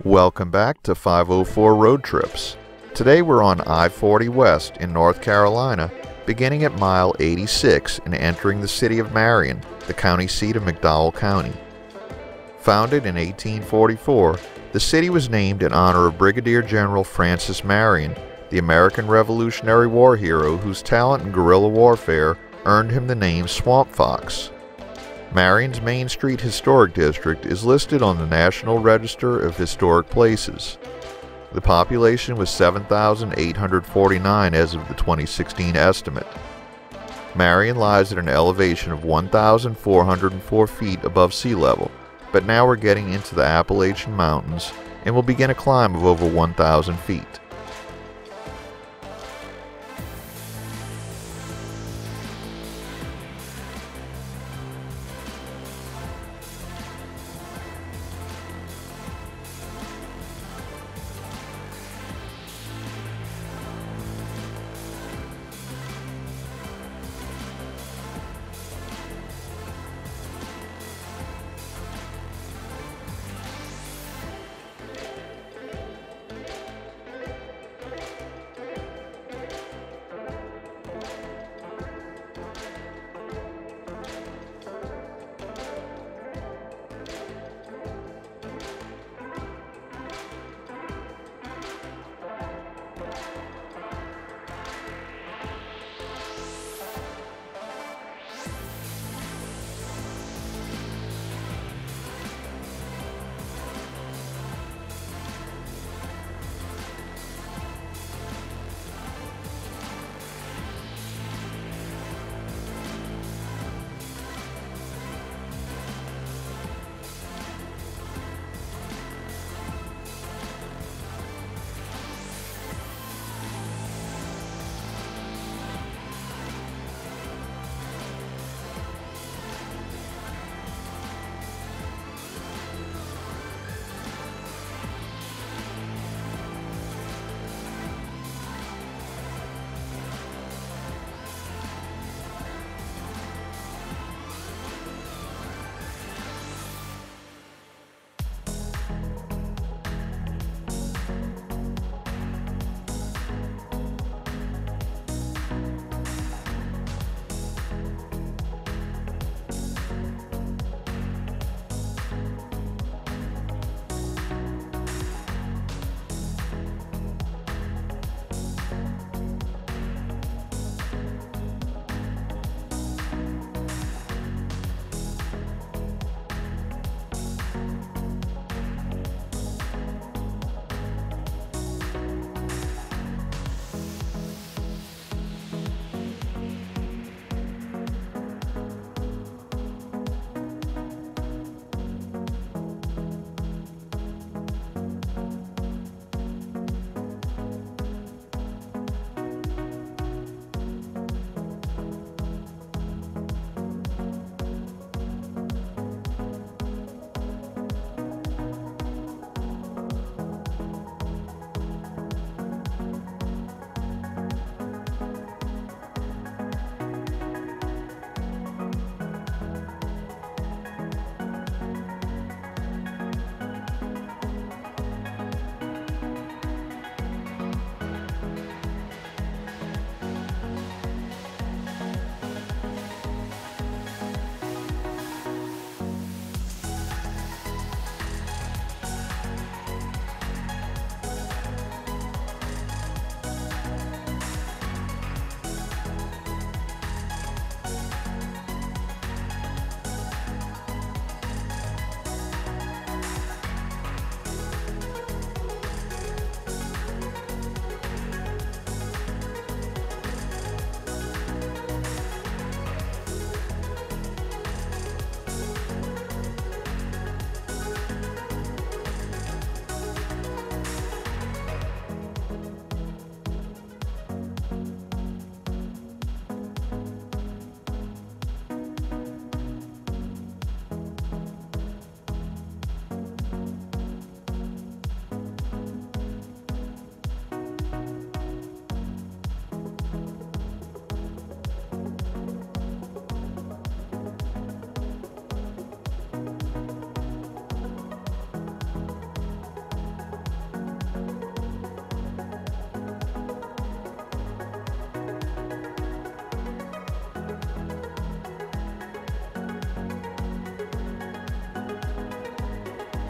Welcome back to 504 Road Trips. Today we're on I-40 West in North Carolina, beginning at mile 86 and entering the city of Marion, the county seat of McDowell County. Founded in 1844, the city was named in honor of Brigadier General Francis Marion, the American Revolutionary War hero whose talent in guerrilla warfare earned him the name Swamp Fox. Marion's Main Street Historic District is listed on the National Register of Historic Places. The population was 7,849 as of the 2016 estimate. Marion lies at an elevation of 1,404 feet above sea level, but now we're getting into the Appalachian Mountains and will begin a climb of over 1,000 feet.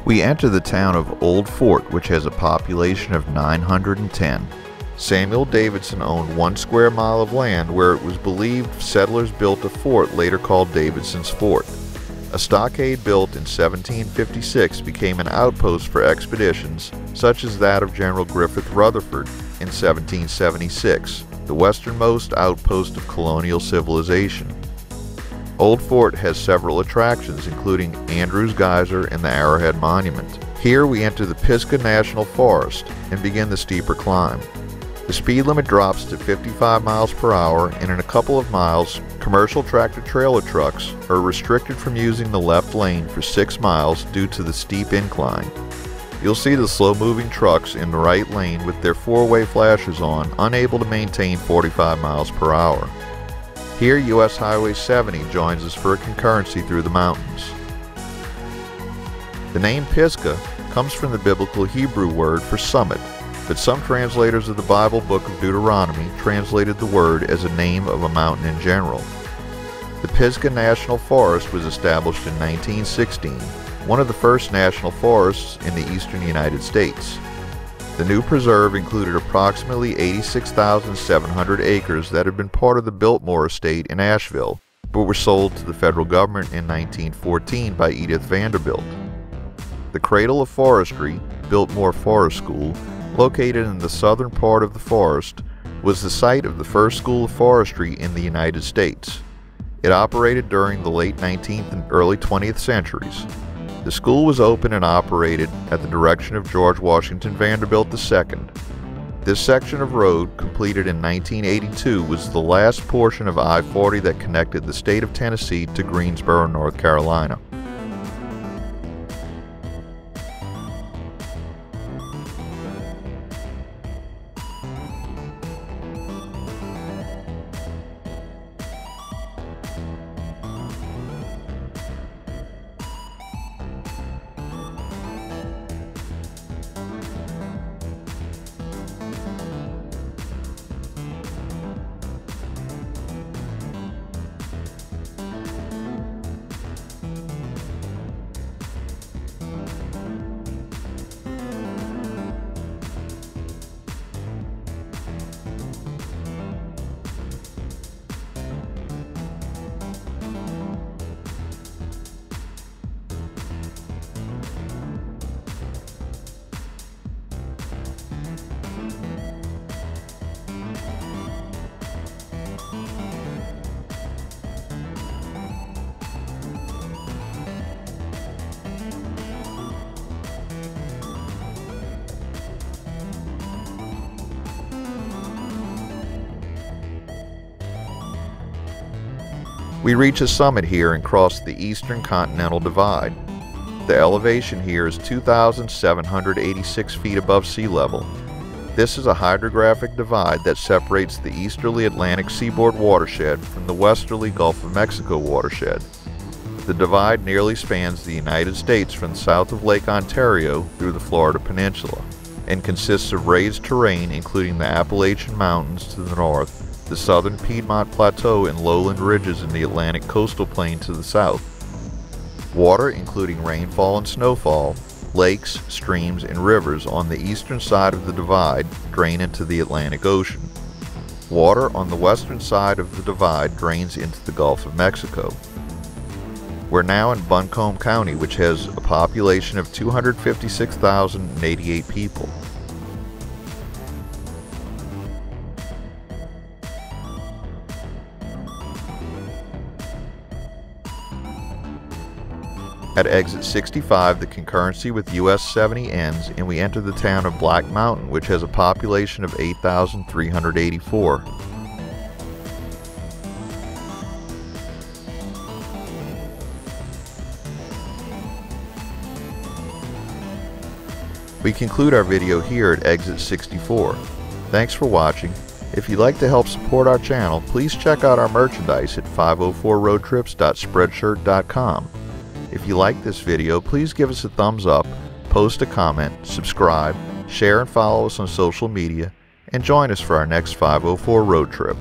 We enter the town of Old Fort, which has a population of 910. Samuel Davidson owned 1 square mile of land where it was believed settlers built a fort later called Davidson's Fort. A stockade built in 1756 became an outpost for expeditions, such as that of General Griffith Rutherford in 1776, the westernmost outpost of colonial civilization. Old Fort has several attractions, including Andrews Geyser and the Arrowhead Monument. Here we enter the Pisgah National Forest and begin the steeper climb. The speed limit drops to 55 miles per hour, and in a couple of miles, commercial tractor-trailer trucks are restricted from using the left lane for 6 miles due to the steep incline. You'll see the slow-moving trucks in the right lane with their 4-way flashers on, unable to maintain 45 miles per hour. Here, US Highway 70 joins us for a concurrency through the mountains. The name Pisgah comes from the biblical Hebrew word for summit, but some translators of the Bible book of Deuteronomy translated the word as a name of a mountain in general. The Pisgah National Forest was established in 1916, one of the first national forests in the eastern United States. The new preserve included approximately 86,700 acres that had been part of the Biltmore estate in Asheville, but were sold to the federal government in 1914 by Edith Vanderbilt. The Cradle of Forestry, Biltmore Forest School, located in the southern part of the forest, was the site of the first school of forestry in the United States. It operated during the late 19th and early 20th centuries. The school was open and operated at the direction of George Washington Vanderbilt II. This section of road, completed in 1982, was the last portion of I-40 that connected the state of Tennessee to Greensboro, North Carolina. We reach a summit here and cross the Eastern Continental Divide. The elevation here is 2,786 feet above sea level. This is a hydrographic divide that separates the easterly Atlantic seaboard watershed from the westerly Gulf of Mexico watershed. The divide nearly spans the United States from south of Lake Ontario through the Florida Peninsula, and consists of raised terrain including the Appalachian Mountains to the north, the southern Piedmont Plateau and lowland ridges in the Atlantic coastal plain to the south. Water, including rainfall and snowfall, lakes, streams, and rivers on the eastern side of the divide drain into the Atlantic Ocean. Water on the western side of the divide drains into the Gulf of Mexico. We're now in Buncombe County, which has a population of 256,088 people. At exit 65, the concurrency with US 70 ends, and we enter the town of Black Mountain, which has a population of 8,384. We conclude our video here at exit 64. Thanks for watching. If you'd like to help support our channel, please check out our merchandise at 504roadtrips.spreadshirt.com. If you like this video, please give us a thumbs up, post a comment, subscribe, share and follow us on social media, and join us for our next 504 road trip.